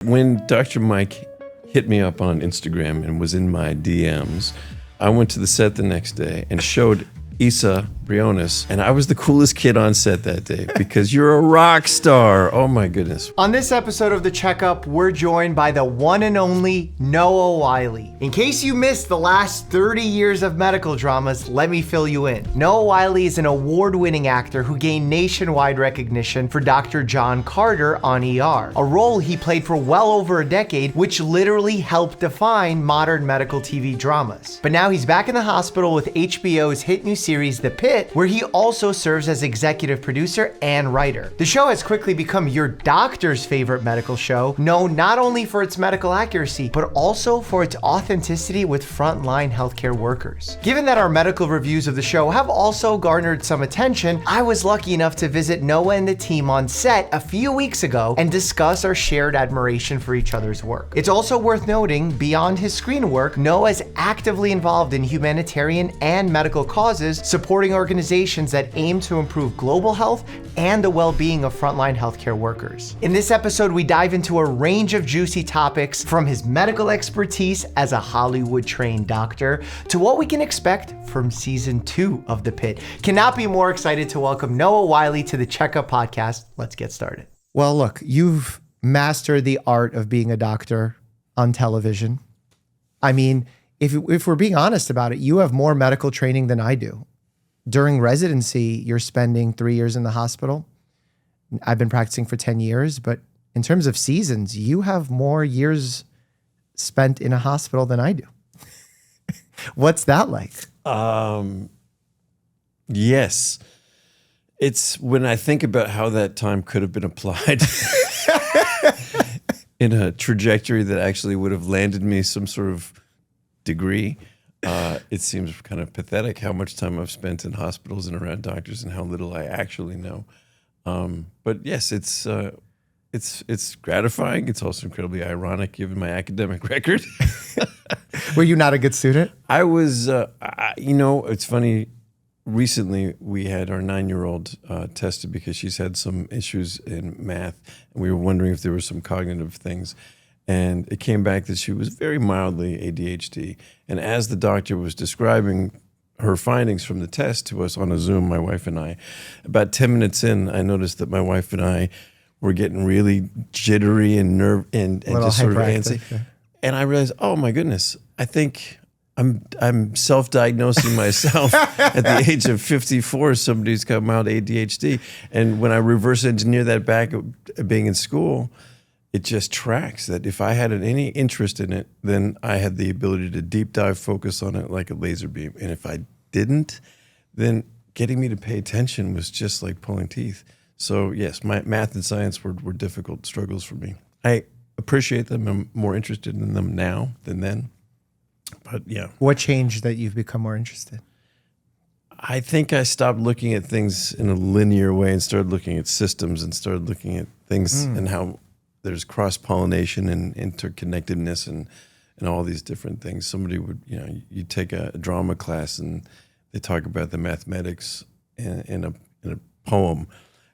When Dr. Mike hit me up on Instagram and was in my DMs, I went to the set the next day and showed Issa Briones, and I was the coolest kid on set that day because you're a rock star. Oh my goodness. On this episode of The Checkup, we're joined by the one and only Noah Wyle. In case you missed the last 30 years of medical dramas, let me fill you in. Noah Wyle is an award-winning actor who gained nationwide recognition for Dr. John Carter on ER, a role he played for well over a decade, which literally helped define modern medical TV dramas. But now he's back in the hospital with HBO's hit new series, The Pitt, where he also serves as executive producer and writer. The show has quickly become your doctor's favorite medical show, known not only for its medical accuracy, but also for its authenticity with frontline healthcare workers. Given that our medical reviews of the show have also garnered some attention, I was lucky enough to visit Noah and the team on set a few weeks ago and discuss our shared admiration for each other's work. It's also worth noting, beyond his screen work, Noah is actively involved in humanitarian and medical causes, supporting organizations that aim to improve global health and the well-being of frontline healthcare workers. In this episode, we dive into a range of juicy topics, from his medical expertise as a Hollywood-trained doctor to what we can expect from season 2 of The Pitt. Cannot be more excited to welcome Noah Wyle to the Checkup podcast. Let's get started. Well, look, you've mastered the art of being a doctor on television. I mean, if we're being honest about it, you have more medical training than I do. During residency, you're spending 3 years in the hospital. I've been practicing for 10 years, but in terms of seasons, you have more years spent in a hospital than I do. What's that like? Yes. It's when I think about how that time could have been applied in a trajectory that actually would have landed me some sort of degree. It seems kind of pathetic how much time I've spent in hospitals and around doctors and how little I actually know. But yes, it's gratifying. It's also incredibly ironic given my academic record. Were you not a good student? I was, it's funny. Recently, we had our 9-year-old tested because she's had some issues in math, and we were wondering if there were some cognitive things. And it came back that she was very mildly ADHD. And as the doctor was describing her findings from the test to us on a Zoom, my wife and I, about 10 minutes in, I noticed that my wife and I were getting really jittery and and just sort of antsy. Yeah. And I realized, oh my goodness, I think I'm self-diagnosing myself at the age of 54. Somebody's got mild ADHD. And when I reverse engineer that back at being in school, it just tracks that if I had any interest in it, then I had the ability to deep dive focus on it like a laser beam. And if I didn't, then getting me to pay attention was just like pulling teeth. So yes, my math and science were difficult struggles for me. I appreciate them. I'm more interested in them now than then. But yeah. What changed that you've become more interested? I think I stopped looking at things in a linear way and started looking at systems and started looking at things and how there's cross-pollination and interconnectedness and all these different things. Somebody would, you take a drama class and they talk about the mathematics in a poem,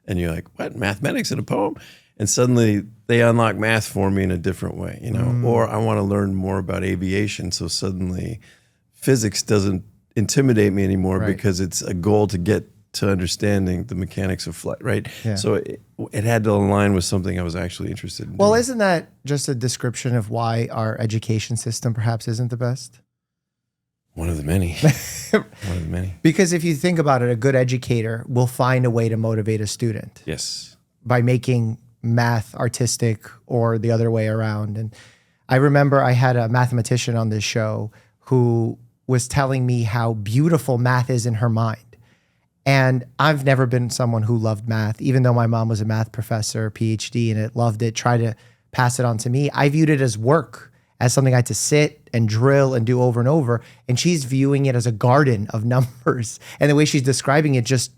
and you're like, what, mathematics in a poem? And suddenly they unlock math for me in a different way, Or I want to learn more about aviation, so suddenly physics doesn't intimidate me anymore because it's a goal to get to understanding the mechanics of flight, right? Yeah. So it had to align with something I was actually interested in. Well, isn't that just a description of why our education system perhaps isn't the best? One of the many. One of the many. Because if you think about it, a good educator will find a way to motivate a student. Yes. By making math artistic or the other way around. And I remember I had a mathematician on this show who was telling me how beautiful math is in her mind. And I've never been someone who loved math, even though my mom was a math professor, PhD in it, loved it, tried to pass it on to me. I viewed it as work, as something I had to sit and drill and do over and over. And she's viewing it as a garden of numbers. And the way she's describing it just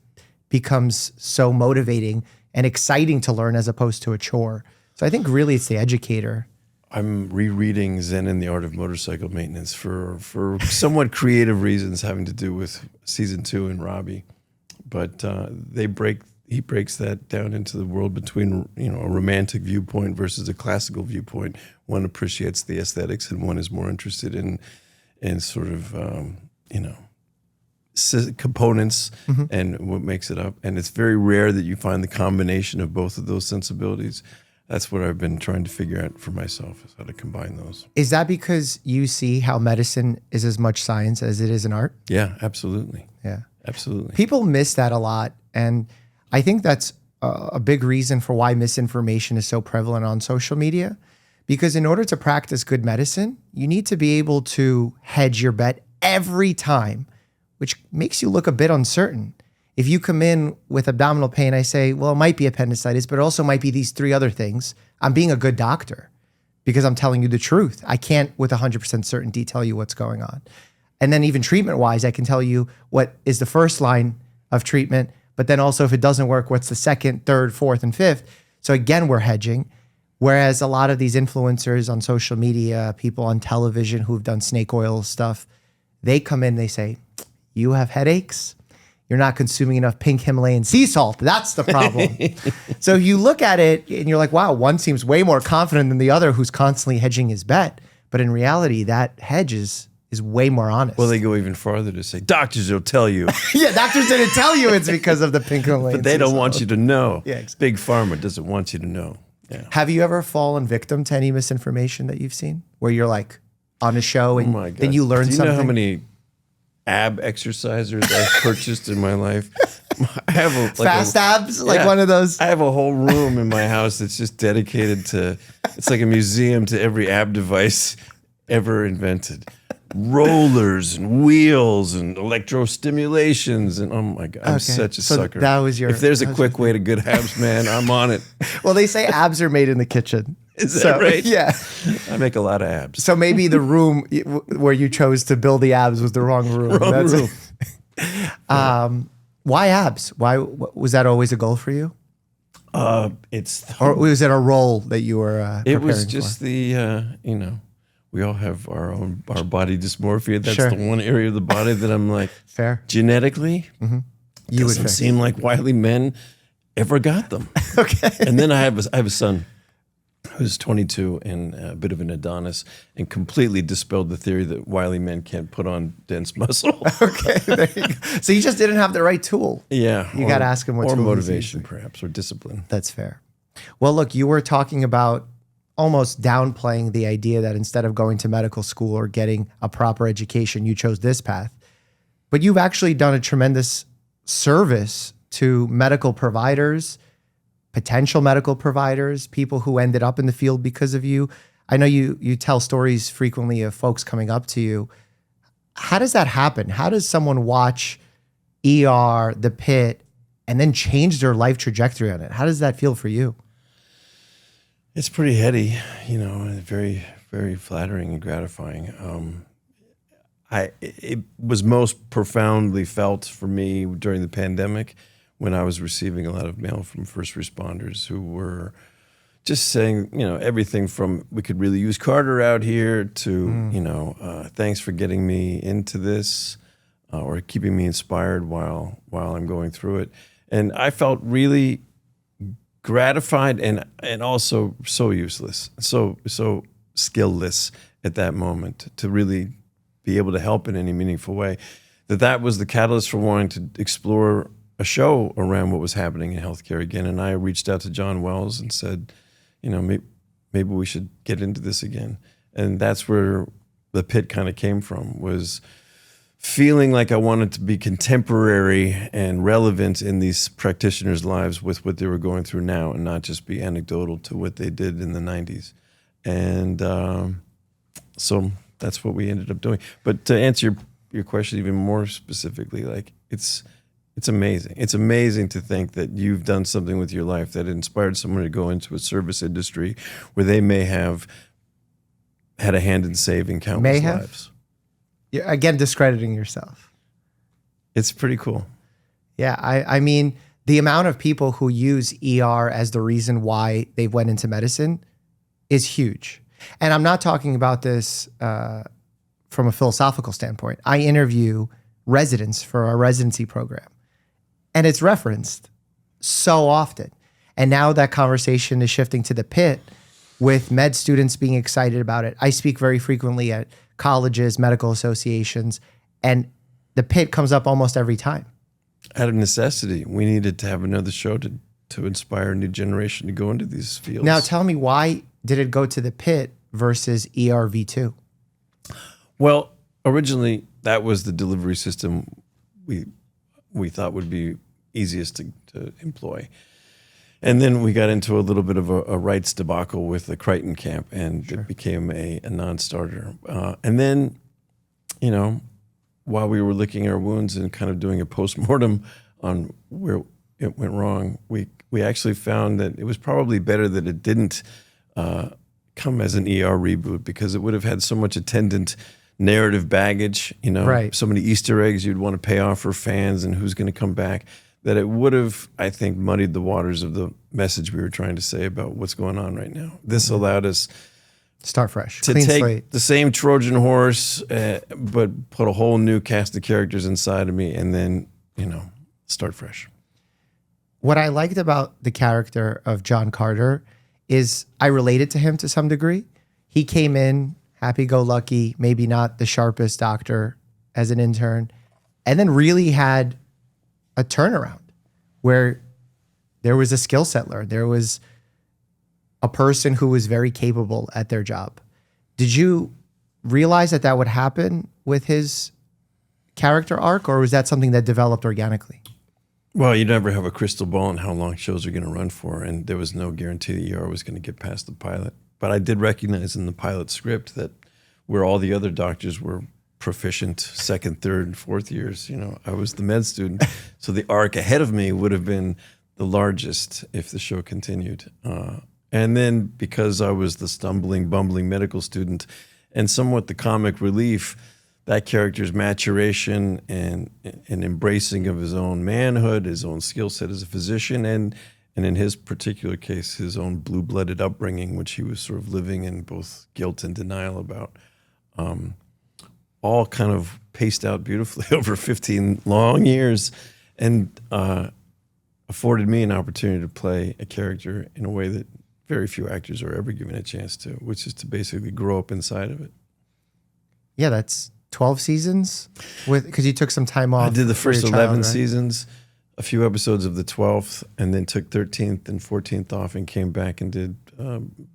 becomes so motivating and exciting to learn as opposed to a chore. So I think really it's the educator. I'm rereading Zen and the Art of Motorcycle Maintenance for somewhat creative reasons having to do with season 2 and Robbie. But they break he breaks that down into the world between, you know, a romantic viewpoint versus a classical viewpoint. One appreciates the aesthetics, and one is more interested in sort of, you know, components and what makes it up. And it's very rare that you find the combination of both of those sensibilities. That's what I've been trying to figure out for myself, is how to combine those. Is that because you see how medicine is as much science as it is an art? Yeah, absolutely. Yeah. Absolutely. People miss that a lot. And I think that's a big reason for why misinformation is so prevalent on social media. Because in order to practice good medicine, you need to be able to hedge your bet every time, which makes you look a bit uncertain. If you come in with abdominal pain, I say, well, it might be appendicitis, but it also might be these 3 other things. I'm being a good doctor because I'm telling you the truth. I can't with 100% certainty tell you what's going on. And then even treatment-wise, I can tell you what is the first line of treatment, but then also if it doesn't work, what's the second, third, fourth, and fifth. So again, we're hedging. Whereas a lot of these influencers on social media, people on television who've done snake oil stuff, they come in, they say, you have headaches? You're not consuming enough pink Himalayan sea salt. That's the problem. So you look at it and you're like, wow, one seems way more confident than the other who's constantly hedging his bet. But in reality, that hedge is way more honest. Well, they go even farther to say, doctors will tell you. Yeah, doctors didn't tell you it's because of the pink Himalayan But they don't want you to know. Yeah, exactly. Big Pharma doesn't want you to know. Yeah. Have you ever fallen victim to any misinformation that you've seen? Where you're like on a show and then you learn something? Do you know how many ab exercisers I've purchased in my life? I have fast abs, like one of those. I have a whole room in my house that's just dedicated to, it's like a museum to every ab device ever invented. Rollers and wheels and electrostimulations and oh my God, I'm such a sucker. That was your. If there's a quick way to good abs, man, I'm on it. Well, they say abs are made in the kitchen. Is that right? Yeah. I make a lot of abs. So maybe the room where you chose to build the abs was the wrong room. Wrong room. Why abs? Why was that always a goal for you? Or was it a role that you were? It was just the you know. We all have our body dysmorphia. That's Sure. the one area of the body that I'm like, fair. Genetically, You would doesn't seem like wily men ever got them. Okay. And then I have a son who's 22 and a bit of an Adonis, and completely dispelled the theory that wily men can't put on dense muscle. Okay. There you go. So you just didn't have the right tool. Yeah. You got to ask him what or tool motivation, perhaps, or discipline. That's fair. Well, look, you were talking about almost downplaying the idea that instead of going to medical school or getting a proper education, you chose this path. But you've actually done a tremendous service to medical providers, potential medical providers, people who ended up in the field because of you. I know you tell stories frequently of folks coming up to you. How does that happen? How does someone watch ER, the Pitt, and then change their life trajectory on it? How does that feel for you? It's pretty heady, you know, and very, very flattering and gratifying. It was most profoundly felt for me during the pandemic when I was receiving a lot of mail from first responders who were just saying, you know, everything from we could really use Carter out here to, you know, thanks for getting me into this or keeping me inspired while I'm going through it. And I felt really gratified and also so useless, so skillless at that moment to really be able to help in any meaningful way. That was the catalyst for wanting to explore a show around what was happening in healthcare again. And I reached out to John Wells and said, you know, maybe we should get into this again. And that's where the Pitt kind of came from, was feeling like I wanted to be contemporary and relevant in these practitioners' lives with what they were going through now and not just be anecdotal to what they did in the 90s. And so that's what we ended up doing. But to answer your question even more specifically, like it's amazing. It's amazing to think that you've done something with your life that inspired someone to go into a service industry where they may have had a hand in saving countless lives. You're again discrediting yourself. It's pretty cool. Yeah, I mean, the amount of people who use ER as the reason why they went into medicine is huge. And I'm not talking about this from a philosophical standpoint. I interview residents for our residency program, and it's referenced so often. And now that conversation is shifting to the Pitt with med students being excited about it. I speak very frequently at colleges, medical associations, and the Pitt comes up almost every time. Out of necessity, we needed to have another show to inspire a new generation to go into these fields. Now tell me, why did it go to the Pitt versus ERV2? Well, originally that was the delivery system we thought would be easiest to employ. And then we got into a little bit of a rights debacle with the Crichton camp, and it became a non-starter. And then, while we were licking our wounds and kind of doing a postmortem on where it went wrong, we actually found that it was probably better that it didn't come as an ER reboot, because it would have had so much attendant narrative baggage, Right. so many Easter eggs you'd want to pay off for fans and who's going to come back, that it would have, I think, muddied the waters of the message we were trying to say about what's going on right now. This allowed us Start fresh, to clean take slate. the same Trojan horse, but put a whole new cast of characters inside of me, and then, start fresh. What I liked about the character of John Carter is I related to him to some degree. He came in happy-go-lucky, maybe not the sharpest doctor as an intern, and then really had a turnaround where there was a skill set learned. There was a person who was very capable at their job. Did you realize that would happen with his character arc, or was that something that developed organically? Well, you never have a crystal ball on how long shows are going to run for, and there was no guarantee the ER was going to get past the pilot. But I did recognize in the pilot script that where all the other doctors were proficient second, third, fourth years, I was the med student. So the arc ahead of me would have been the largest if the show continued. And then because I was the stumbling, bumbling medical student and somewhat the comic relief, that character's maturation and embracing of his own manhood, his own skill set as a physician, and in his particular case, his own blue-blooded upbringing, which he was sort of living in both guilt and denial about, all kind of paced out beautifully over 15 long years, and afforded me an opportunity to play a character in a way that very few actors are ever given a chance to, which is to basically grow up inside of it. Yeah, that's 12 seasons because you took some time off. I did the for first your 11 child, right? seasons, a few episodes of the 12th, and then took 13th and 14th off and came back and did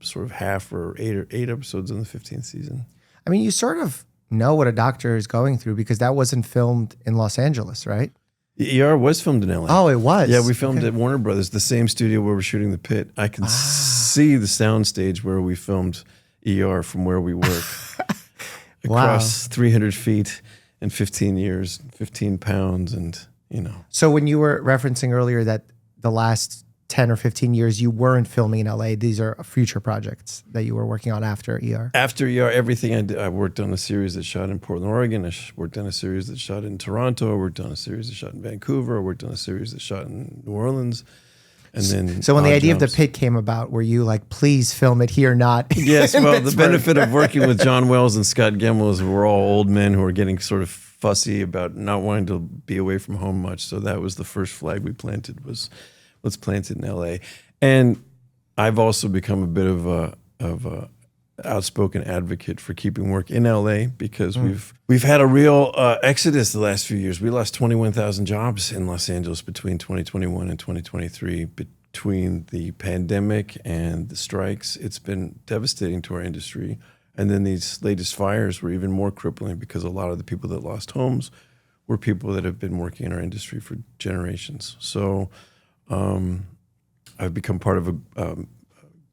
sort of half or eight episodes in the 15th season. I mean, you sort of know what a doctor is going through because that wasn't filmed in Los Angeles, right? The ER was filmed in LA. Oh, it was? Yeah, we filmed at Warner Brothers, the same studio where we're shooting The Pitt. I can see the soundstage where we filmed ER from where we work. Across 300 feet and 15 years, 15 pounds, and, So when you were referencing earlier that the last 10 or 15 years you weren't filming in LA, these are future projects that you were working on after ER? After ER, everything I did, I worked on a series that shot in Portland, Oregon. I worked on a series that shot in Toronto. I worked on a series that shot in Vancouver. I worked on a series that shot in New Orleans. And then So when the odd idea jobs. of the Pitt came about, were you like, please film it here, not Yes, in well, the Pittsburgh? benefit of working with John Wells and Scott Gemmell is we're all old men who are getting sort of fussy about not wanting to be away from home much. So that was the first flag we planted, was let's plant it in LA. And I've also become a bit of a outspoken advocate for keeping work in LA because we've had a real exodus the last few years. We lost 21,000 jobs in Los Angeles between 2021 and 2023. Between the pandemic and the strikes, it's been devastating to our industry. And then these latest fires were even more crippling because a lot of the people that lost homes were people that have been working in our industry for generations. So I've become part of a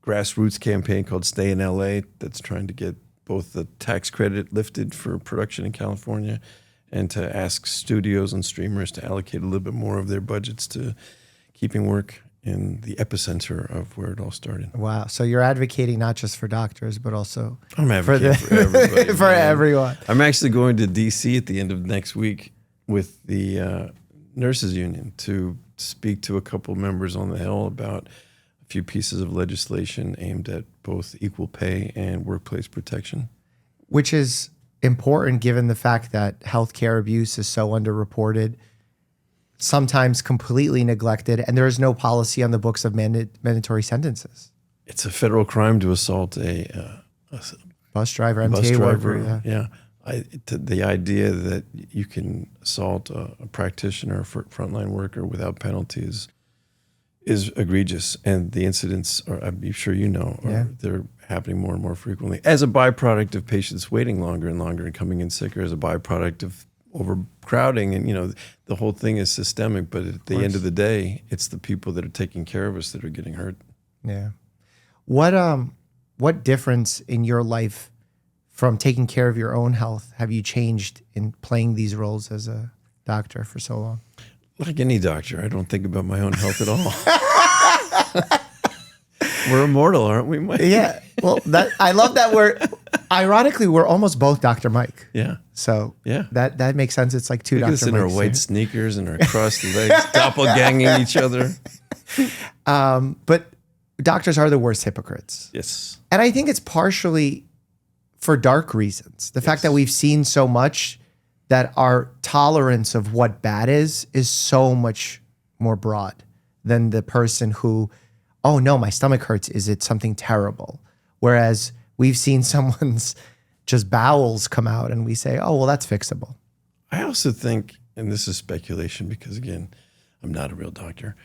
grassroots campaign called Stay in LA that's trying to get both the tax credit lifted for production in California and to ask studios and streamers to allocate a little bit more of their budgets to keeping work in the epicenter of where it all started. Wow. So you're advocating not just for doctors, but also I'm advocating for everybody. for everyone. I'm actually going to D.C. at the end of next week with the nurses union to speak to a couple members on the Hill about a few pieces of legislation aimed at both equal pay and workplace protection. Which is important given the fact that healthcare abuse is so underreported. sometimes completely neglected, and there is no policy on the books of mandatory sentences. It's a federal crime to assault a Bus driver, bus MTA driver. worker. Yeah. The idea that you can assault a practitioner, frontline worker without penalties is egregious, and the incidents are, I'm sure you know, they're happening more and more frequently as a byproduct of patients waiting longer and longer and coming in sicker, as a byproduct of overcrowding, and the whole thing is systemic. But at the end of the day, it's the people that are taking care of us that are getting hurt. Yeah. What difference in your life from taking care of your own health have you changed in playing these roles as a doctor for so long? Like any doctor, I don't think about my own health at all. We're immortal, aren't we, Mike? Yeah. Well, I love that ironically, we're almost both Dr. Mike. Yeah. So yeah, that makes sense. It's like two Dr. Mikes. In our white sneakers and our crossed legs, doppelganging each other. But doctors are the worst hypocrites. Yes. And I think it's partially for dark reasons. The fact that we've seen so much that our tolerance of what bad is so much more broad than the person who, oh no, my stomach hurts. Is it something terrible? Whereas we've seen someone's just bowels come out and we say, oh, well, that's fixable. I also think, and this is speculation because again, I'm not a real doctor,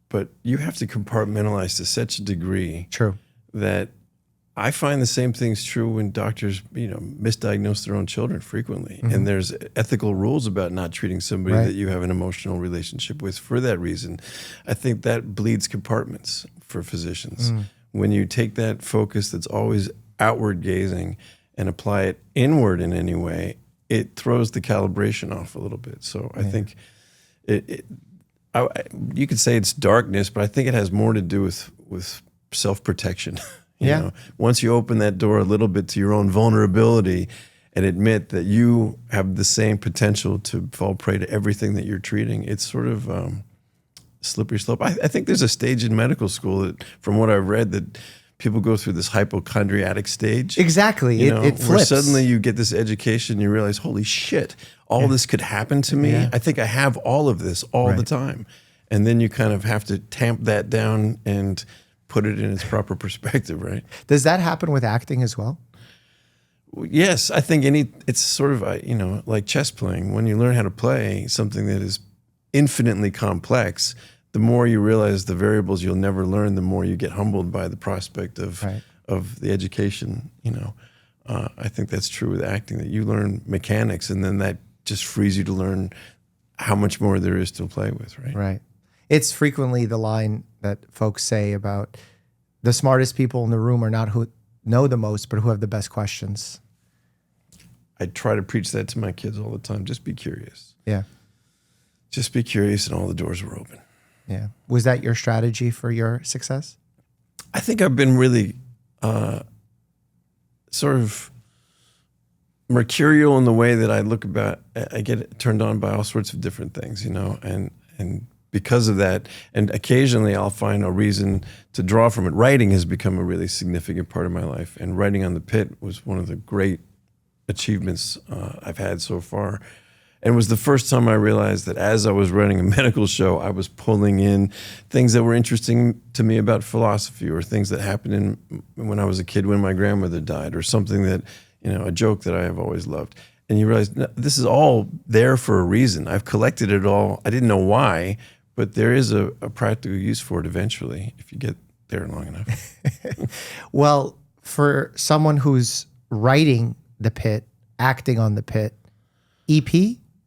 but you have to compartmentalize to such a degree. True. That I find the same thing's true when doctors, misdiagnose their own children frequently. Mm-hmm. And there's ethical rules about not treating somebody that you have an emotional relationship with for that reason. I think that bleeds compartments for physicians. When you take that focus that's always outward gazing and apply it inward in any way, it throws the calibration off a little bit. So I think you could say it's darkness, but I think it has more to do with self-protection. You know, once you open that door a little bit to your own vulnerability and admit that you have the same potential to fall prey to everything that you're treating, it's sort of slippery slope. I think there's a stage in medical school that, from what I've read, that people go through this hypochondriatic stage. Exactly. It flips. Where suddenly you get this education and you realize, holy shit, all this could happen to me. I think I have all of this all the time. And then you kind of have to tamp that down and put it in its proper perspective, right? Does that happen with acting as well? Yes, I think it's sort of, like chess playing. When you learn how to play something that is infinitely complex, the more you realize the variables you'll never learn, the more you get humbled by the prospect of the education. I think that's true with acting, that you learn mechanics and then that just frees you to learn how much more there is to play with, right? Right. It's frequently the line that folks say about the smartest people in the room are not who know the most, but who have the best questions. I try to preach that to my kids all the time. Just be curious. Yeah. Just be curious and all the doors were open. Yeah. Was that your strategy for your success? I think I've been really sort of mercurial in the way that I get turned on by all sorts of different things, and because of that, and occasionally I'll find a reason to draw from it. Writing has become a really significant part of my life, and writing on the Pitt was one of the great achievements I've had so far. And it was the first time I realized that as I was running a medical show, I was pulling in things that were interesting to me about philosophy, or things that happened when I was a kid when my grandmother died, or something that, a joke that I have always loved. And you realize, no, this is all there for a reason. I've collected it all. I didn't know why, but there is a practical use for it eventually if you get there long enough. Well, for someone who's writing the Pitt, acting on the Pitt, EP,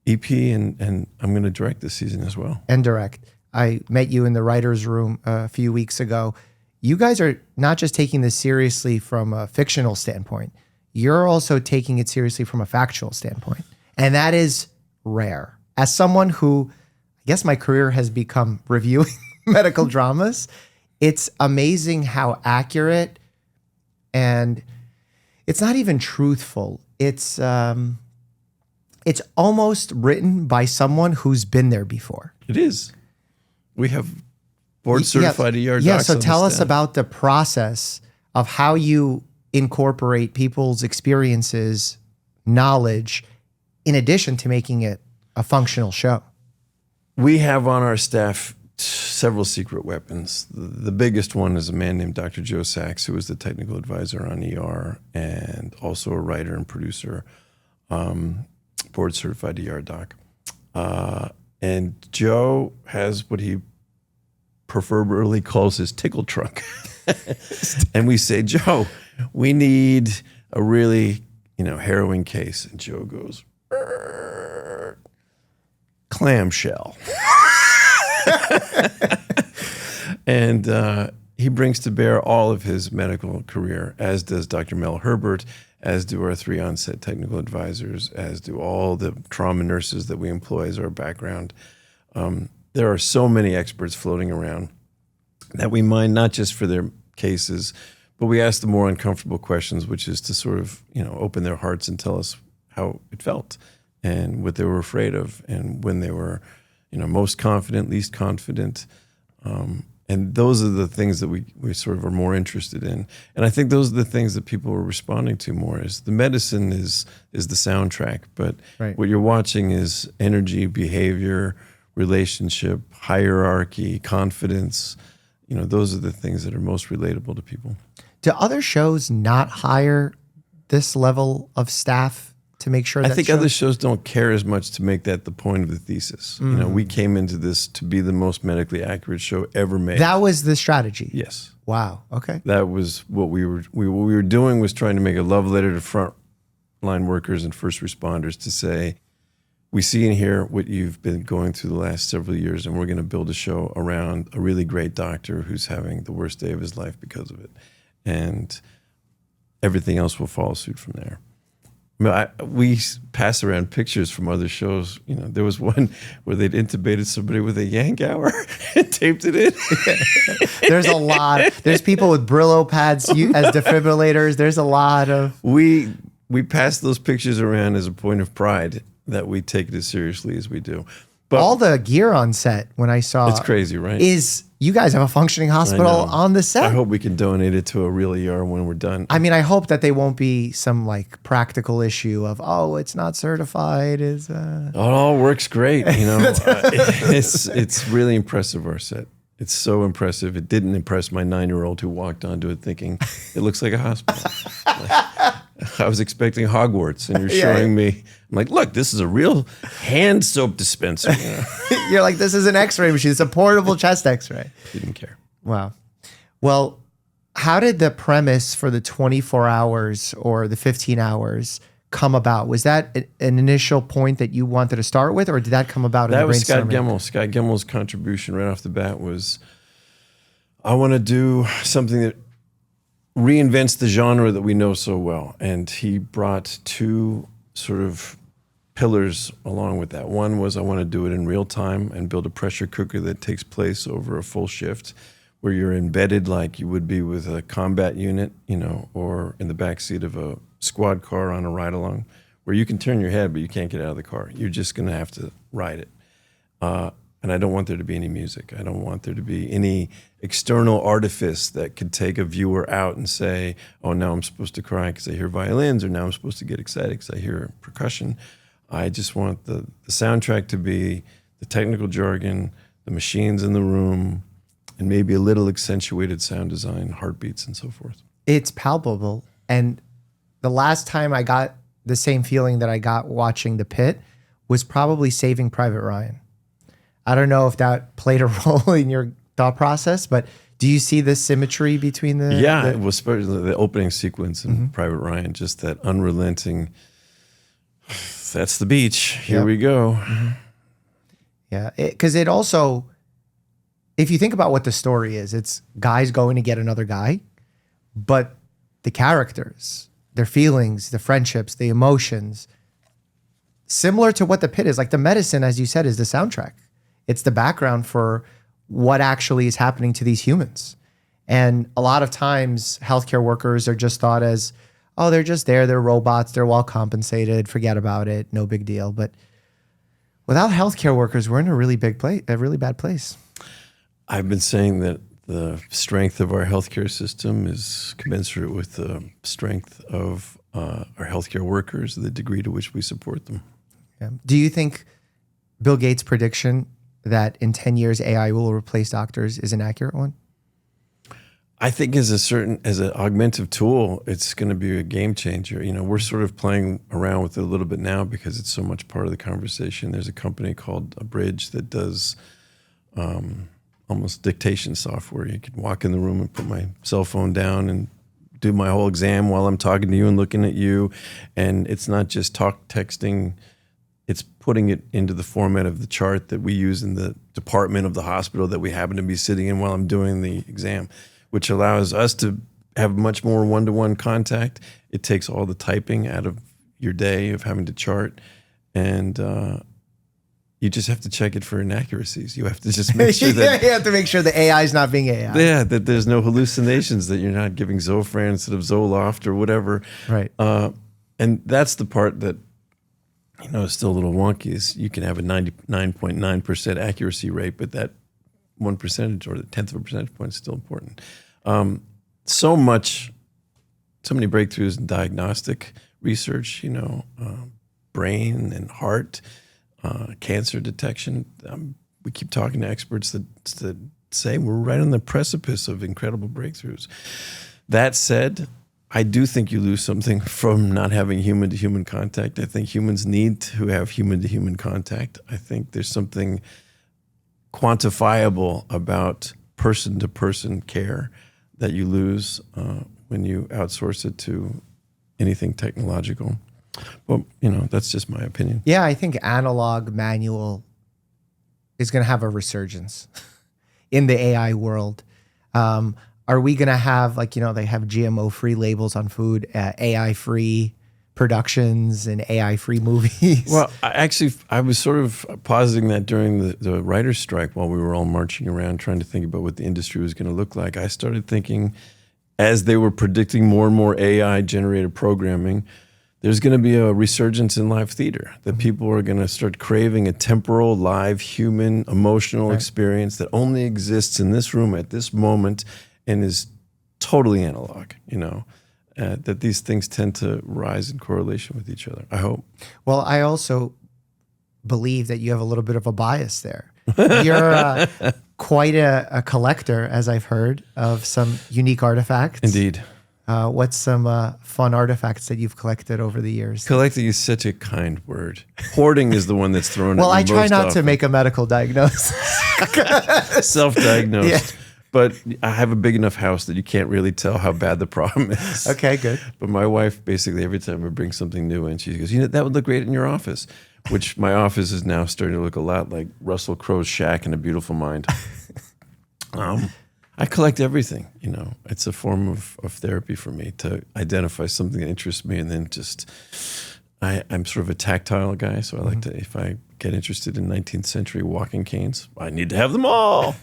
and I'm going to direct this season as well. And direct. I met you in the writer's room a few weeks ago. You guys are not just taking this seriously from a fictional standpoint. You're also taking it seriously from a factual standpoint. And that is rare. As someone who, I guess my career has become reviewing medical dramas, it's amazing how accurate, and it's not even truthful. It's almost written by someone who's been there before. It is. We have board certified ER docs. Yeah, so tell us about the process of how you incorporate people's experiences, knowledge, in addition to making it a functional show. We have on our staff several secret weapons. The biggest one is a man named Dr. Joe Sachs, who was the technical advisor on ER and also a writer and producer, board certified ER doc. And Joe has what he preferably calls his tickle trunk. And we say, Joe, we need a really, harrowing case. And Joe goes, clamshell. And he brings to bear all of his medical career, as does Dr. Mel Herbert, as do our 3 on-set technical advisors, as do all the trauma nurses that we employ as our background. There are so many experts floating around that we mine not just for their cases, but we ask the more uncomfortable questions, which is to sort of, open their hearts and tell us how it felt and what they were afraid of and when they were, most confident, least confident. And those are the things that we sort of are more interested in. And I think those are the things that people are responding to more. Is the medicine is the soundtrack, but what you're watching is energy, behavior, relationship, hierarchy, confidence. Those are the things that are most relatable to people. Do other shows not hire this level of staff to make sure that I think other shows don't care as much to make that the point of the thesis. We came into this to be the most medically accurate show ever made. That was the strategy. Yes. Wow. Okay. That was what we were doing, was trying to make a love letter to frontline workers and first responders to say, we see and hear what you've been going through the last several years, and we're going to build a show around a really great doctor who's having the worst day of his life because of it. And everything else will follow suit from there. We pass around pictures from other shows. There was one where they'd intubated somebody with a yank hour and taped it in. There's a lot. There's people with Brillo pads as defibrillators. There's a lot of... We pass those pictures around as a point of pride that we take it as seriously as we do. But all the gear on set, when I saw... It's crazy, right? Is you guys have a functioning hospital on the set. I hope we can donate it to a real ER when we're done. I mean, I hope that they won't be some practical issue of, it's not certified. It all works great. It's really impressive, our set. It's so impressive. It didn't impress my 9-year-old who walked onto it thinking it looks like a hospital. I was expecting Hogwarts, and you're showing me. I'm like, look, this is a real hand soap dispenser. You're like, this is an X-ray machine. It's a portable chest X-ray. Didn't care. Wow. Well, how did the premise for the 24 hours or the 15 hours come about? Was that an initial point that you wanted to start with, or did that come about in the brainstorming? That was Scott Gemmell. Scott Gemmel's contribution right off the bat was, I want to do something that reinvents the genre that we know so well. And he brought 2 sort of pillars along with that. One was, I want to do it in real time and build a pressure cooker that takes place over a full shift, where you're embedded like you would be with a combat unit, or in the backseat of a squad car on a ride along, where you can turn your head, but you can't get out of the car. You're just going to have to ride it. And I don't want there to be any music. I don't want there to be any external artifice that could take a viewer out and say, oh, now I'm supposed to cry because I hear violins, or now I'm supposed to get excited because I hear percussion. I just want the soundtrack to be the technical jargon, the machines in the room, and maybe a little accentuated sound design, heartbeats, and so forth. It's palpable. And the last time I got the same feeling that I got watching The Pitt was probably Saving Private Ryan. I don't know if that played a role in your thought process, but do you see the symmetry between the... Yeah, it was especially the opening sequence in Private Ryan, just that unrelenting, that's the beach, here we go. Yeah, because it also, if you think about what the story is, it's guys going to get another guy, but the characters, their feelings, the friendships, the emotions, similar to what The Pitt is, like the medicine, as you said, is the soundtrack. It's the background for what actually is happening to these humans. And a lot of times healthcare workers are just thought as, oh, they're just there, they're robots, they're well compensated, forget about it, no big deal. But without healthcare workers, we're in a really bad place. I've been saying that the strength of our healthcare system is commensurate with the strength of our healthcare workers, the degree to which we support them. Yeah. Do you think Bill Gates' prediction that in 10 years AI will replace doctors is an accurate one? I think as an augmentative tool, it's going to be a game changer. We're sort of playing around with it a little bit now because it's so much part of the conversation. There's a company called Bridge that does almost dictation software. You can walk in the room and put my cell phone down and do my whole exam while I'm talking to you and looking at you. And it's not just texting. It's putting it into the format of the chart that we use in the department of the hospital that we happen to be sitting in while I'm doing the exam, which allows us to have much more one-to-one contact. It takes all the typing out of your day of having to chart, and you just have to check it for inaccuracies. You have to just make sure that you have to make sure the AI is not being AI. Yeah, that there's no hallucinations, that you're not giving Zofran instead of Zoloft or whatever. Right. And that's the part that is still a little wonky. Is you can have a 99.9% accuracy rate, but that 1% or the 10th of a percentage point is still important. So many breakthroughs in diagnostic research, brain and heart, cancer detection. We keep talking to experts that say we're right on the precipice of incredible breakthroughs. That said, I do think you lose something from not having human-to-human contact. I think humans need to have human-to-human contact. I think there's something quantifiable about person-to-person care that you lose when you outsource it to anything technological. Well, that's just my opinion. Yeah, I think analog manual is going to have a resurgence in the AI world. Are we going to have, they have GMO-free labels on food, AI-free productions and AI-free movies? Well, I was sort of positing that during the writer's strike while we were all marching around trying to think about what the industry was going to look like. I started thinking, as they were predicting more and more AI-generated programming, there's going to be a resurgence in live theater, that people are going to start craving a temporal, live, human, emotional experience that only exists in this room at this moment and is totally analog, that these things tend to rise in correlation with each other, I hope. Well, I also believe that you have a little bit of a bias there. You're quite a collector, as I've heard, of some unique artifacts. Indeed. What's some fun artifacts that you've collected over the years? Collecting is such a kind word. Hoarding is the one that's thrown at me Well, I try most not often. to make a medical diagnosis. Self-diagnosed. Yeah. But I have a big enough house that you can't really tell how bad the problem is. Okay, good. But my wife, basically, every time I bring something new in, she goes, that would look great in your office, which my office is now starting to look a lot like Russell Crowe's shack in A Beautiful Mind. I collect everything, It's a form of therapy for me to identify something that interests me, and then I'm sort of a tactile guy, so I like to, if I get interested in 19th century walking canes, I need to have them all.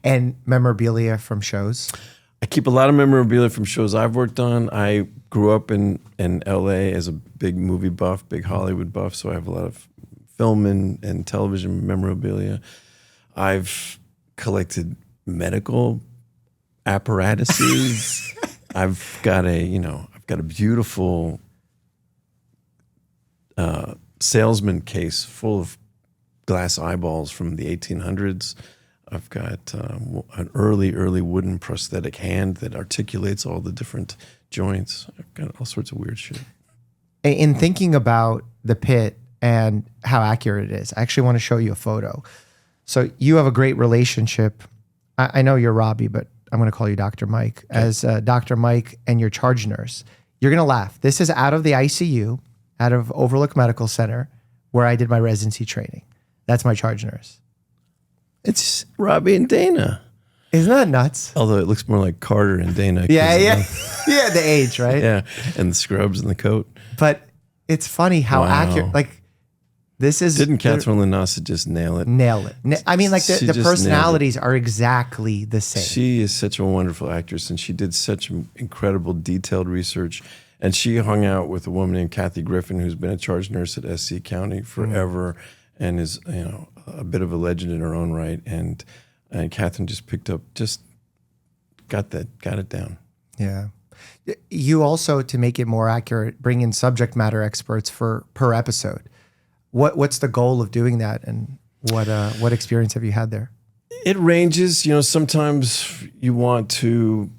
And memorabilia from shows? I keep a lot of memorabilia from shows I've worked on. I grew up in LA as a big movie buff, big Hollywood buff, so I have a lot of film and television memorabilia. I've collected medical apparatuses. I've got a beautiful salesman case full of glass eyeballs from the 1800s. I've got an early wooden prosthetic hand that articulates all the different joints. I've got all sorts of weird shit. In thinking about the Pitt and how accurate it is, I actually want to show you a photo. So you have a great relationship. I know you're Robbie, but I'm going to call you Dr. Mike. Okay. As Dr. Mike and your charge nurse. You're going to laugh. This is out of the ICU, out of Overlook Medical Center, where I did my residency training. That's my charge nurse. It's Robbie and Dana. Isn't that nuts? Although it looks more like Carter and Dana. Yeah. Yeah, the age, right? Yeah, and the scrubs and the coat. But it's funny how accurate, this is... Didn't Catherine Lanassa just nail it? Nail it. I mean, the personalities are exactly the same. She is such a wonderful actress, and she did such incredible, detailed research. And she hung out with a woman named Kathy Griffin, who's been a charge nurse at SC County forever, and is a bit of a legend in her own right. And Catherine just got it down. Yeah. You also, to make it more accurate, bring in subject matter experts per episode. What's the goal of doing that? And What experience have you had there? It ranges. Sometimes you want to,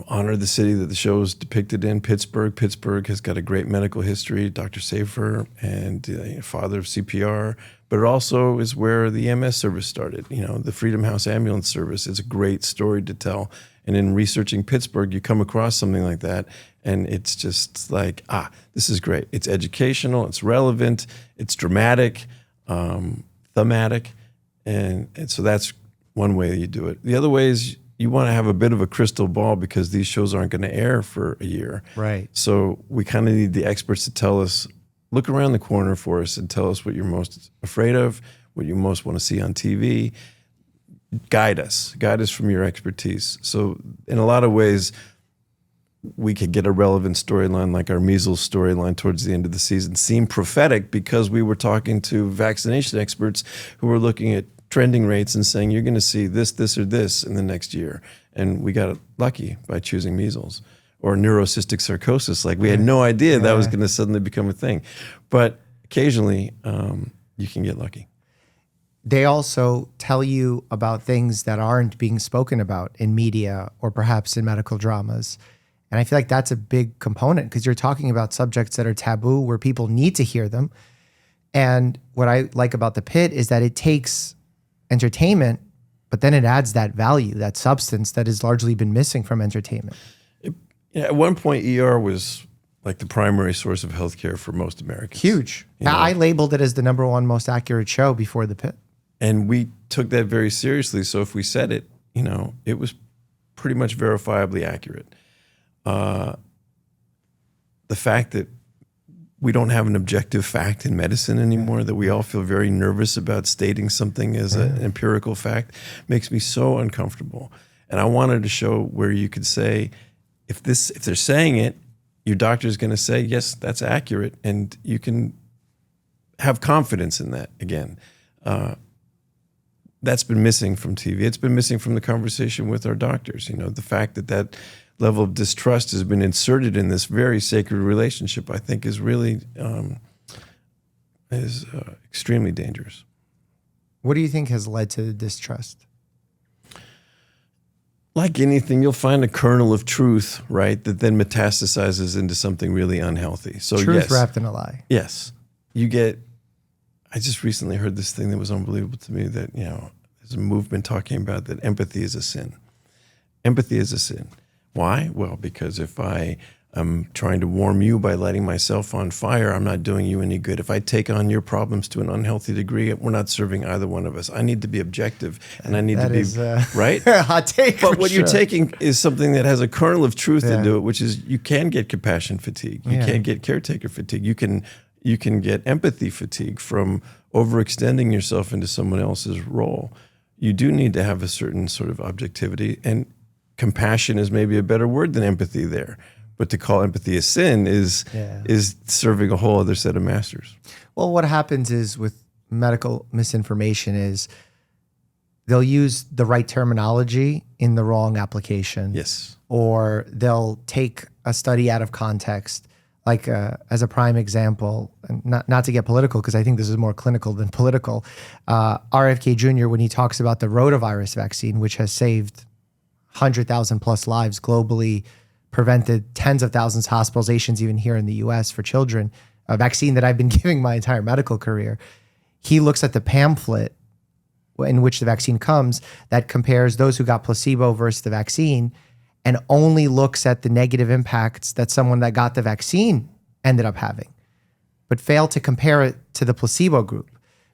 honor the city that the show is depicted in, Pittsburgh. Pittsburgh has got a great medical history, Dr. Safer, and father of CPR. But it also is where the EMS service started. The Freedom House Ambulance Service is a great story to tell. And in researching Pittsburgh, you come across something like that, and it's just like, this is great. It's educational, it's relevant, it's dramatic, thematic, and so that's one way you do it. The other way is you want to have a bit of a crystal ball because these shows aren't going to air for a year. Right. So we kind of need the experts to tell us, look around the corner for us and tell us what you're most afraid of, what you most want to see on TV. Guide us from your expertise. So in a lot of ways, we could get a relevant storyline like our measles storyline towards the end of the season seem prophetic because we were talking to vaccination experts who were looking at trending rates and saying, you're going to see this, this, or this in the next year. And we got lucky by choosing measles or neurocystic sarcosis. Like we had no idea that was going to suddenly become a thing. But occasionally you can get lucky. They also tell you about things that aren't being spoken about in media or perhaps in medical dramas. And I feel like that's a big component because you're talking about subjects that are taboo where people need to hear them. And what I like about the Pitt is that it takes entertainment, but then it adds that value, that substance that has largely been missing from entertainment. At one point, ER was like the primary source of healthcare for most Americans. Huge. I labeled it as the #1 most accurate show before the Pitt. And we took that very seriously. So if we said it, it was pretty much verifiably accurate. The fact that we don't have an objective fact in medicine anymore, that we all feel very nervous about stating something as an empirical fact, makes me so uncomfortable. And I wanted to show where you could say, if they're saying it, your doctor's going to say, yes, that's accurate. And you can have confidence in that again. That's been missing from TV. It's been missing from the conversation with our doctors. The fact that level of distrust has been inserted in this very sacred relationship, I think is really extremely dangerous. What do you think has led to the distrust? Like anything, you'll find a kernel of truth, right, that then metastasizes into something really unhealthy. So Truth wrapped in a lie. Yes. I just recently heard this thing that was unbelievable to me that, there's a movement talking about that empathy is a sin. Empathy is a sin. Why? Well, because if I am trying to warm you by lighting myself on fire, I'm not doing you any good. If I take on your problems to an unhealthy degree, we're not serving either one of us. I need to be objective, and I need to be right. Hot take. But what you're taking is something that has a kernel of truth into it, which is you can get compassion fatigue. You can get caretaker fatigue. You can get empathy fatigue from overextending yourself into someone else's role. You do need to have a certain sort of objectivity, and compassion is maybe a better word than empathy there. But to call empathy a sin is serving a whole other set of masters. Well, what happens is with medical misinformation is they'll use the right terminology in the wrong application. Yes. Or they'll take a study out of context. Like as a prime example, and not to get political, because I think this is more clinical than political, RFK Jr., when he talks about the rotavirus vaccine, which has saved 100,000 plus lives globally, prevented tens of thousands of hospitalizations, even here in the US for children, a vaccine that I've been giving my entire medical career. He looks at the pamphlet in which the vaccine comes that compares those who got placebo versus the vaccine, and only looks at the negative impacts that someone that got the vaccine ended up having, but failed to compare it to the placebo group.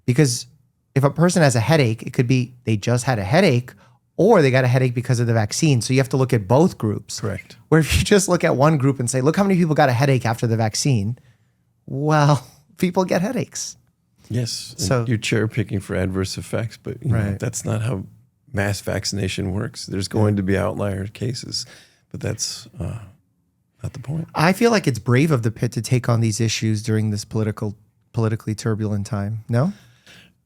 Because if a person has a headache, it could be they just had a headache or they got a headache because of the vaccine. So you have to look at both groups. Correct. Where if you just look at one group and say, look how many people got a headache after the vaccine, well, people get headaches. Yes. So you're cherry picking for adverse effects, but you know, that's not how mass vaccination works. There's going to be outlier cases, but that's not the point. I feel like it's brave of the Pitt to take on these issues during this politically turbulent time. No?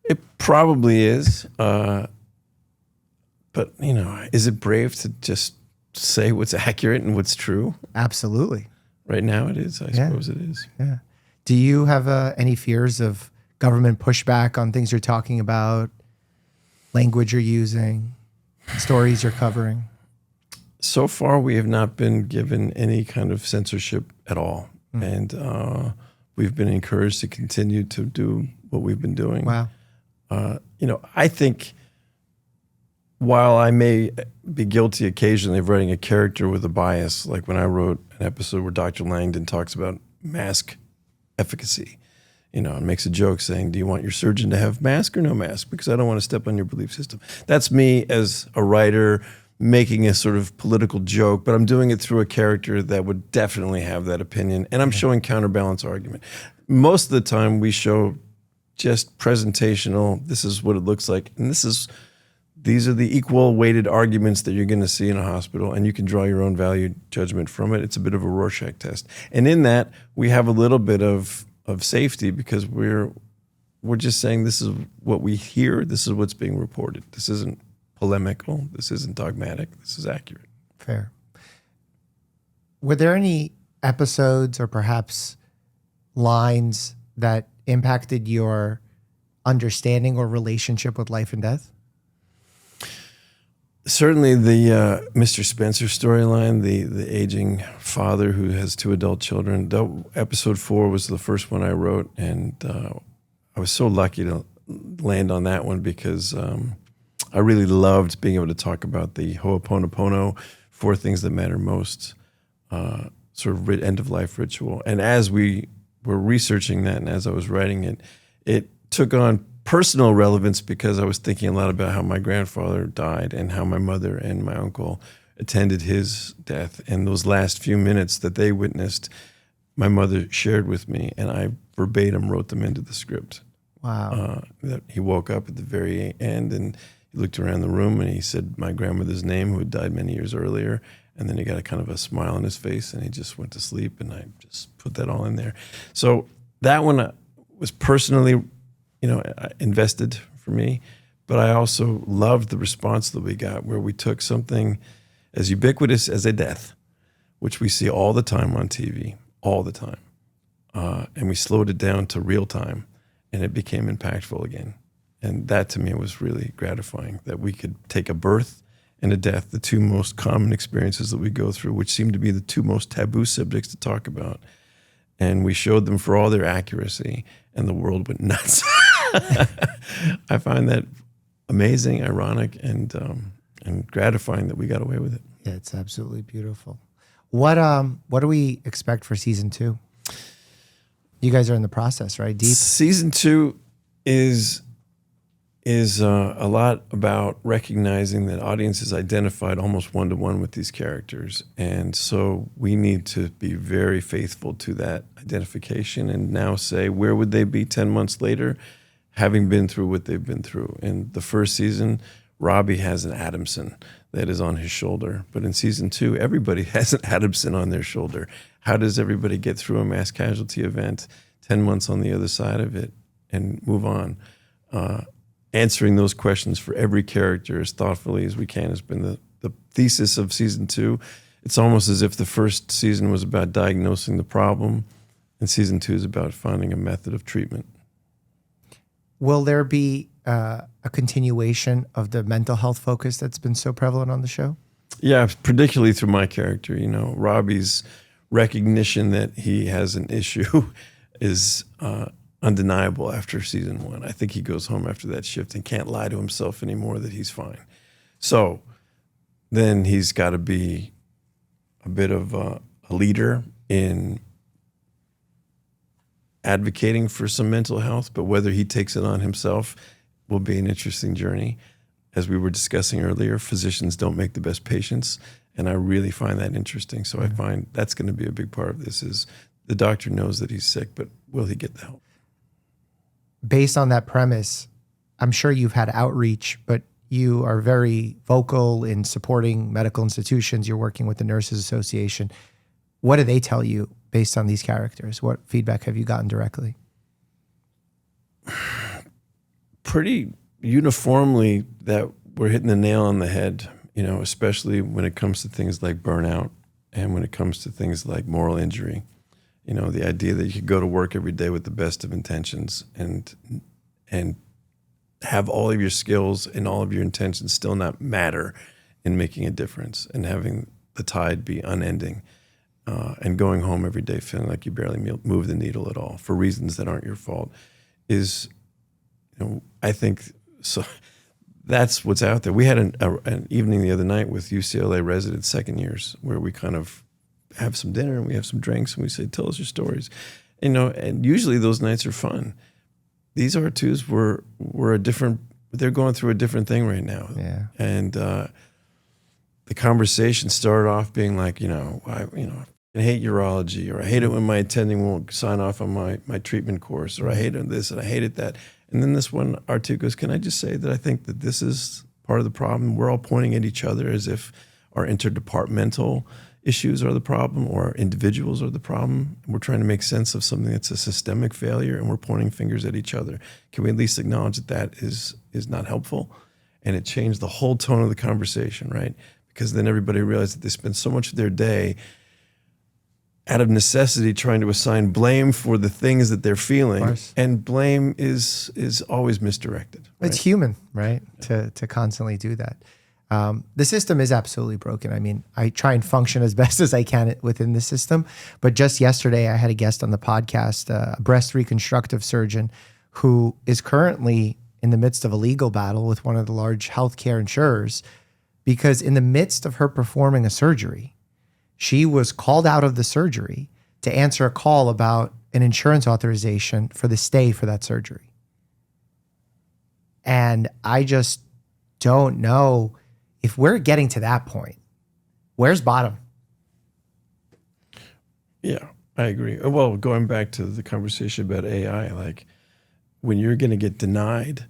It probably is. But, you know, is it brave to just say what's accurate and what's true? Absolutely. Right now it is. I suppose it is. Yeah. Do you have any fears of government pushback on things you're talking about, language you're using, stories you're covering? So far, we have not been given any kind of censorship at all. And we've been encouraged to continue to do what we've been doing. Wow. I think while I may be guilty occasionally of writing a character with a bias, like when I wrote an episode where Dr. Langdon talks about mask efficacy, and makes a joke saying, do you want your surgeon to have mask or no mask? Because I don't want to step on your belief system. That's me as a writer making a sort of political joke, but I'm doing it through a character that would definitely have that opinion. And I'm showing counterbalance argument. Most of the time we show just presentational, this is what it looks like. And these are the equal weighted arguments that you're going to see in a hospital, and you can draw your own value judgment from it. It's a bit of a Rorschach test. And in that, we have a little bit of safety because we're just saying this is what we hear, this is what's being reported. This isn't polemical, this isn't dogmatic, this is accurate. Fair. Were there any episodes or perhaps lines that impacted your understanding or relationship with life and death? Certainly the Mr. Spencer storyline, the aging father who has 2 adult children. Episode 4 was the first one I wrote, and I was so lucky to land on that one because I really loved being able to talk about the Ho'oponopono, 4 things that matter most, sort of end-of-life ritual. And as we were researching that and as I was writing it, it took on personal relevance because I was thinking a lot about how my grandfather died and how my mother and my uncle attended his death. And those last few minutes that they witnessed, my mother shared with me, and I verbatim wrote them into the script. Wow. That he woke up at the very end and he looked around the room and he said my grandmother's name, who had died many years earlier. And then he got a kind of a smile on his face and he just went to sleep, and I just put that all in there. So that one was personally, invested for me, but I also loved the response that we got where we took something as ubiquitous as a death, which we see all the time on TV, all the time. And we slowed it down to real time, and it became impactful again. And that to me was really gratifying, that we could take a birth and a death, the 2 most common experiences that we go through, which seem to be the 2 most taboo subjects to talk about. And we showed them for all their accuracy, and the world went nuts. I find that amazing, ironic, and gratifying that we got away with it. Yeah, it's absolutely beautiful. What do we expect for season 2? You guys are in the process, right? Deep. Season 2 is a lot about recognizing that audiences identified almost one-to-one with these characters. And so we need to be very faithful to that identification and now say, where would they be 10 months later, having been through what they've been through? In the first season, Robbie has an Adamson that is on his shoulder. But in season 2, everybody has an Adamson on their shoulder. How does everybody get through a mass casualty event 10 months on the other side of it and move on? Answering those questions for every character as thoughtfully as we can has been the thesis of season 2. It's almost as if the first season was about diagnosing the problem, and season 2 is about finding a method of treatment. Will there be a continuation of the mental health focus that's been so prevalent on the show? Yeah, particularly through my character. Robbie's recognition that he has an issue is undeniable after season 1. I think he goes home after that shift and can't lie to himself anymore that he's fine. So then he's got to be a bit of a leader in advocating for some mental health, but whether he takes it on himself will be an interesting journey. As we were discussing earlier, physicians don't make the best patients, and I really find that interesting. So I find that's going to be a big part of this is the doctor knows that he's sick, but will he get the help? Based on that premise, I'm sure you've had outreach, but you are very vocal in supporting medical institutions. You're working with the Nurses Association. What do they tell you based on these characters? What feedback have you gotten directly? Pretty uniformly that we're hitting the nail on the head, especially when it comes to things like burnout and when it comes to things like moral injury. You know, the idea that you could go to work every day with the best of intentions and have all of your skills and all of your intentions still not matter in making a difference, and having the tide be unending, and going home every day feeling like you barely move the needle at all for reasons that aren't your fault is, you know, I think so. That's what's out there. We had an evening the other night with UCLA resident second years where we kind of have some dinner and we have some drinks and we say, tell us your stories. You know, and usually those nights are fun. These R2s were a different, they're going through a different thing right now. Yeah. And the conversation started off being like, I hate urology, or I hate it when my attending won't sign off on my treatment course, or I hated this and I hated that. And then this one R2 goes, can I just say that I think that this is part of the problem? We're all pointing at each other as if our interdepartmental issues are the problem or our individuals are the problem. We're trying to make sense of something that's a systemic failure, and we're pointing fingers at each other. Can we at least acknowledge that is not helpful? And it changed the whole tone of the conversation, right? Because then everybody realized that they spend so much of their day out of necessity trying to assign blame for the things that they're feeling, and blame is always misdirected. Right? It's human, right? Yeah. To constantly do that. The system is absolutely broken. I mean, I try and function as best as I can within the system, but just yesterday I had a guest on the podcast, a breast reconstructive surgeon who is currently in the midst of a legal battle with one of the large healthcare insurers, because in the midst of her performing a surgery, she was called out of the surgery to answer a call about an insurance authorization for the stay for that surgery. And I just don't know if we're getting to that point. Where's bottom? Yeah, I agree. Well, going back to the conversation about AI, like when you're going to get denied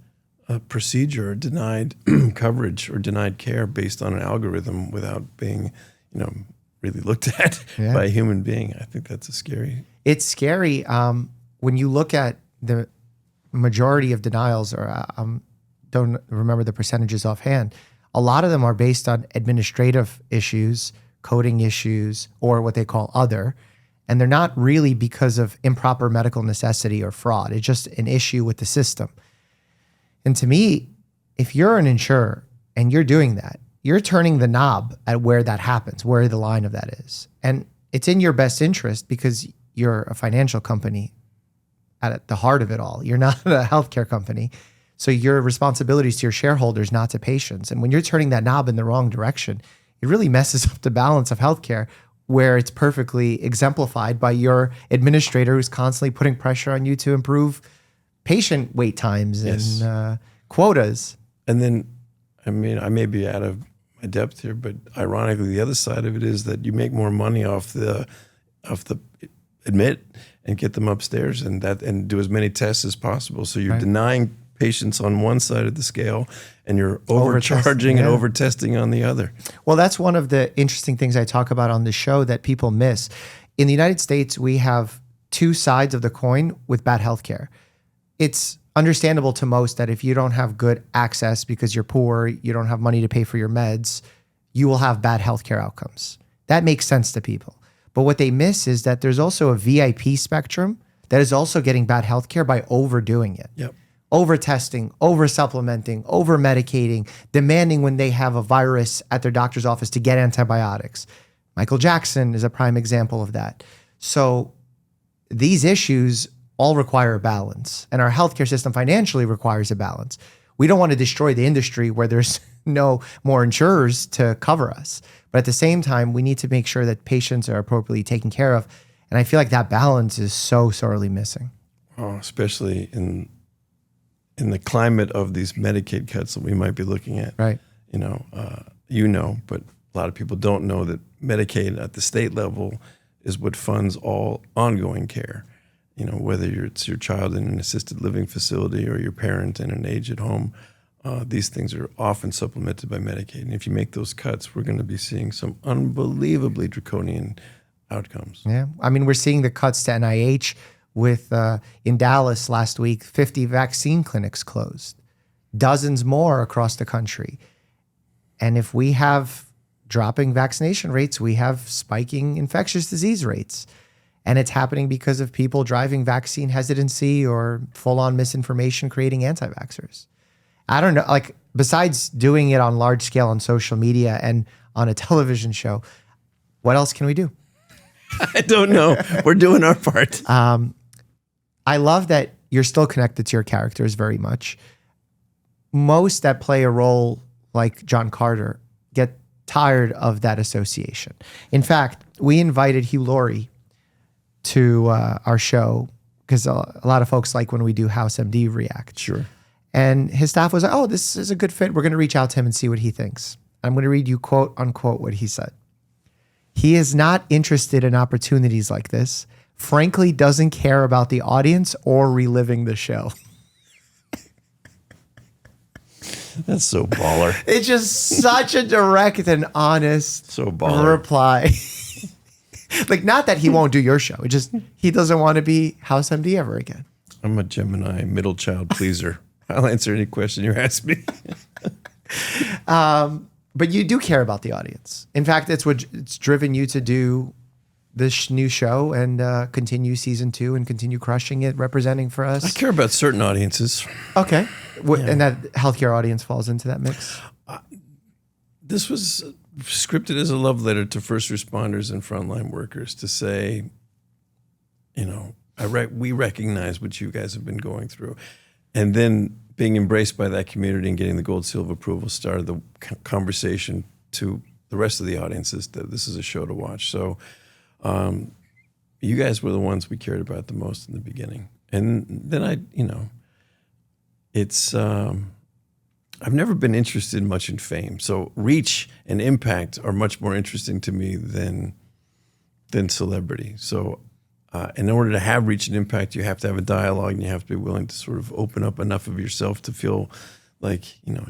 a procedure, or denied coverage, or denied care based on an algorithm without being, really looked at by a human being, I think that's It's scary. When you look at the majority of denials, or don't remember the percentages offhand, a lot of them are based on administrative issues, coding issues, or what they call other. And they're not really because of improper medical necessity or fraud. It's just an issue with the system. And to me, if you're an insurer and you're doing that, you're turning the knob at where that happens, where the line of that is. And it's in your best interest because you're a financial company at the heart of it all. You're not a healthcare company. So your responsibility is to your shareholders, not to patients. And when you're turning that knob in the wrong direction, it really messes up the balance of healthcare, where it's perfectly exemplified by your administrator who's constantly putting pressure on you to improve patient wait times and quotas. And then, I mean, I may be out of my depth here, but ironically, the other side of it is that you make more money off the admit and get them upstairs and do as many tests as possible. So you're denying patients on one side of the scale, and you're overcharging and over-testing on the other. Well, that's one of the interesting things I talk about on the show that people miss. In the United States, we have two sides of the coin with bad healthcare. It's understandable to most that if you don't have good access because you're poor, you don't have money to pay for your meds, you will have bad healthcare outcomes. That makes sense to people. But what they miss is that there's also a VIP spectrum that is also getting bad healthcare by overdoing it. Yep. Over testing, over supplementing, over medicating, demanding when they have a virus at their doctor's office to get antibiotics. Michael Jackson is a prime example of that. So these issues all require a balance, and our healthcare system financially requires a balance. We don't want to destroy the industry where there's no more insurers to cover us. But at the same time, we need to make sure that patients are appropriately taken care of. And I feel like that balance is so sorely missing. Oh, especially in the climate of these Medicaid cuts that we might be looking at. Right. But a lot of people don't know that Medicaid at the state level is what funds all ongoing care. Whether it's your child in an assisted living facility or your parent in an aged home, these things are often supplemented by Medicaid. And if you make those cuts, we're going to be seeing some unbelievably draconian outcomes. Yeah. I mean, we're seeing the cuts to NIH with, in Dallas last week, 50 vaccine clinics closed, dozens more across the country. And if we have dropping vaccination rates, we have spiking infectious disease rates. And it's happening because of people driving vaccine hesitancy or full-on misinformation creating anti-vaxxers. I don't know, like besides doing it on large scale on social media and on a television show, what else can we do? I don't know. We're doing our part. I love that you're still connected to your characters very much. Most that play a role like John Carter get tired of that association. In fact, we invited Hugh Laurie to our show because a lot of folks like when we do House MD React. Sure. And his staff was like, oh, this is a good fit. We're going to reach out to him and see what he thinks. I'm going to read you quote unquote what he said. He is not interested in opportunities like this. Frankly, doesn't care about the audience or reliving the show. That's so baller. It's just such a direct and honest So baller. reply. Like, not that he won't do your show. It just, he doesn't want to be House MD ever again. I'm a Gemini middle child pleaser. I'll answer any question you ask me. But you do care about the audience. In fact, it's driven you to do this new show and continue season 2 and continue crushing it, representing for us. I care about certain audiences. Okay. And that healthcare audience falls into that mix? This was scripted as a love letter to first responders and frontline workers to say, you know, we recognize what you guys have been going through. And then being embraced by that community and getting the gold seal of approval started the conversation to the rest of the audiences that this is a show to watch. So you guys were the ones we cared about the most in the beginning. And then it's, I've never been interested much in fame. So reach and impact are much more interesting to me than celebrity. So in order to have reach and impact, you have to have a dialogue and you have to be willing to sort of open up enough of yourself to feel like, you know,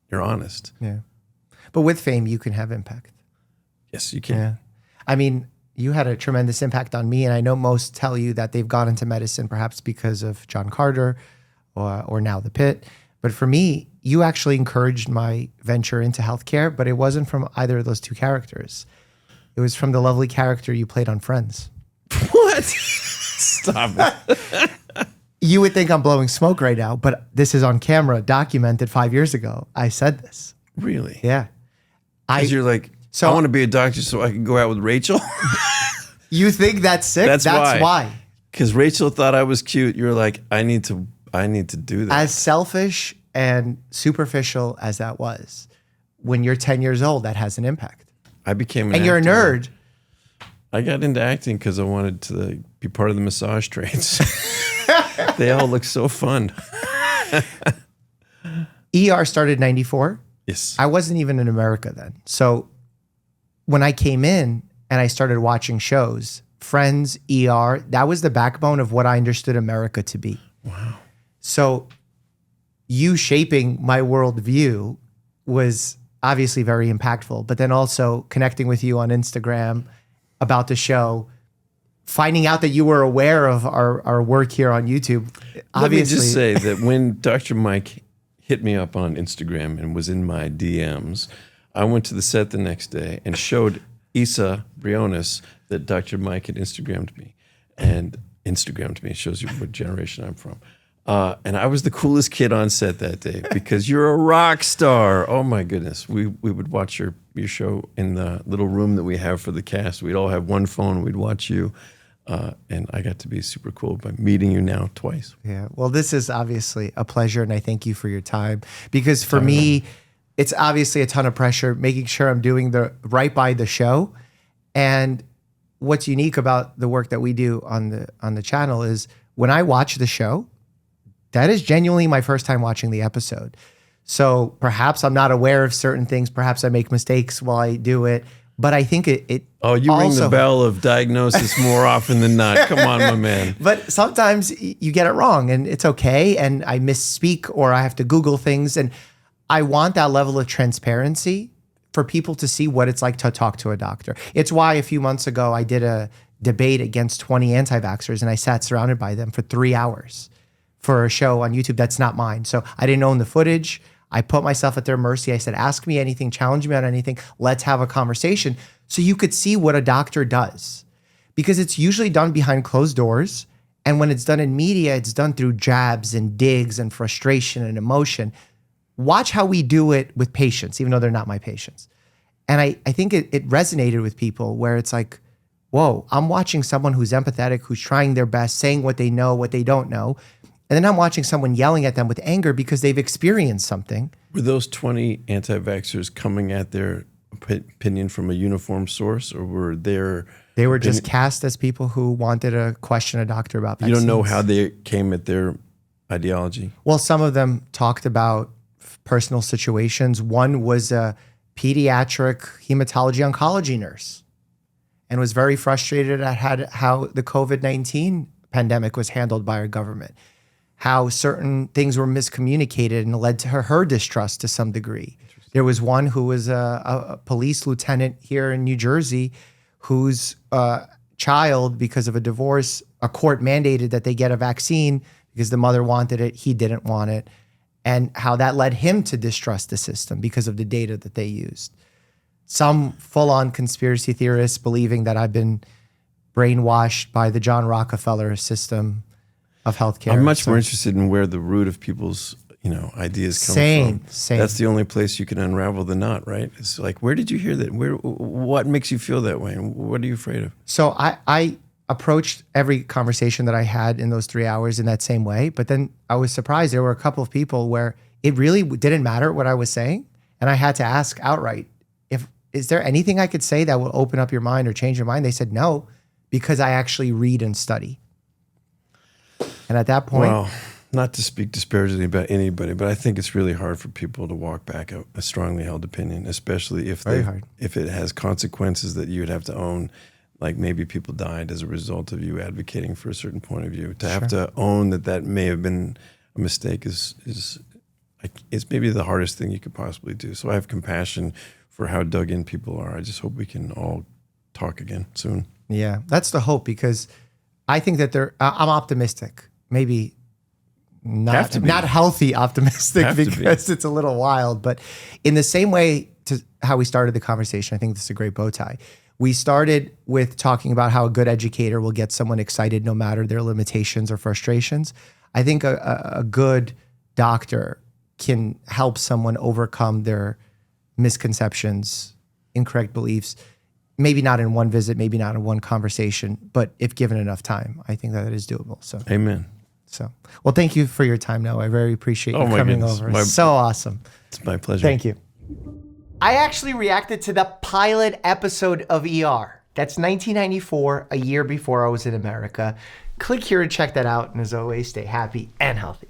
you're honest. Yeah. But with fame, you can have impact. Yes, you can. Yeah. I mean, you had a tremendous impact on me, and I know most tell you that they've gone into medicine perhaps because of John Carter or now the Pitt. But for me, you actually encouraged my venture into healthcare, but it wasn't from either of those two characters. It was from the lovely character you played on Friends. What? Stop it. You would think I'm blowing smoke right now, but this is on camera, documented 5 years ago. I said this. Really? Yeah. Because you're like, So- I want to be a doctor so I can go out with Rachel. You think that's sick? That's why. why. Because Rachel thought I was cute. You're like, I need to do that. As selfish and superficial as that was, when you're 10 years old, that has an impact. I became an And you're a actor. nerd. I got into acting because I wanted to be part of the massage trades. They all look so fun. ER started 94. Yes. I wasn't even in America then. So when I came in and I started watching shows, Friends, ER, that was the backbone of what I understood America to be. Wow. So you shaping my worldview was obviously very impactful, but then also connecting with you on Instagram about the show, finding out that you were aware of our work here on YouTube. Let me just say that when Dr. Mike hit me up on Instagram and was in my DMs, I went to the set the next day and showed Isa Briones that Dr. Mike had Instagrammed me. And Instagrammed me, shows you what generation I'm from. And I was the coolest kid on set that day because you're a rock star. Oh my goodness. We would watch your show in the little room that we have for the cast. We'd all have one phone. We'd watch you. And I got to be super cool by meeting you now twice. Yeah. Well, this is obviously a pleasure, and I thank you for your time. Because for me, it's obviously a ton of pressure, making sure I'm doing the right by the show. And what's unique about the work that we do on the channel is when I watch the show, that is genuinely my first time watching the episode. So perhaps I'm not aware of certain things. Perhaps I make mistakes while I do it. But I think it Oh, you ring also, the bell of diagnosis more often than not. Come on, my man. But sometimes you get it wrong, and it's okay. And I misspeak, or I have to Google things. And I want that level of transparency for people to see what it's like to talk to a doctor. It's why a few months ago I did a debate against 20 anti-vaxxers, and I sat surrounded by them for 3 hours for a show on YouTube that's not mine. So I didn't own the footage. I put myself at their mercy. I said, ask me anything, challenge me on anything. Let's have a conversation. So you could see what a doctor does. because it's usually done behind closed doors. And when it's done in media, it's done through jabs and digs and frustration and emotion. Watch how we do it with patients, even though they're not my patients. And I think it resonated with people where it's like, whoa, I'm watching someone who's empathetic, who's trying their best, saying what they know, what they don't know. And then I'm watching someone yelling at them with anger because they've experienced something. Were those 20 anti-vaxxers coming at their opinion from a uniform source, or were they were just cast as people who wanted to question a doctor about vaccines? You don't know how they came at their ideology? Well, some of them talked about personal situations. One was a pediatric hematology oncology nurse and was very frustrated at how the COVID-19 pandemic was handled by our government, how certain things were miscommunicated and led to her distrust to some degree. There was one who was a police lieutenant here in New Jersey whose child, because of a divorce, a court mandated that they get a vaccine because the mother wanted it, he didn't want it, and how that led him to distrust the system because of the data that they used. Some full-on conspiracy theorists believing that I've been brainwashed by the John Rockefeller system of healthcare. I'm much more interested in where the root of people's ideas come from. Same. That's the only place you can unravel the knot, right? It's like, where did you hear that? What makes you feel that way? And what are you afraid of? So I approached every conversation that I had in those 3 hours in that same way. But then I was surprised. There were a couple of people where it really didn't matter what I was saying. And I had to ask outright, is there anything I could say that will open up your mind or change your mind? They said no, because I actually read and study. And at that point... Well, not to speak disparagingly about anybody, but I think it's really hard for people to walk back a strongly held opinion, especially if it has consequences that you would have to own. Like maybe people died as a result of you advocating for a certain point of view. To have to own that may have been a mistake is maybe the hardest thing you could possibly do. So I have compassion for how dug in people are. I just hope we can all talk again soon. Yeah, that's the hope, because I think that I'm optimistic. Maybe not healthy optimistic, because it's a little wild. But in the same way to how we started the conversation, I think this is a great bow tie. We started with talking about how a good educator will get someone excited no matter their limitations or frustrations. I think a good doctor can help someone overcome their misconceptions, incorrect beliefs, maybe not in one visit, maybe not in one conversation, but if given enough time, I think that it is doable. So, amen. So, well, thank you for your time, Noah. I very appreciate you coming over. It's so awesome. It's my pleasure. Thank you. I actually reacted to the pilot episode of ER. That's 1994, a year before I was in America. Click here and check that out. And as always, stay happy and healthy.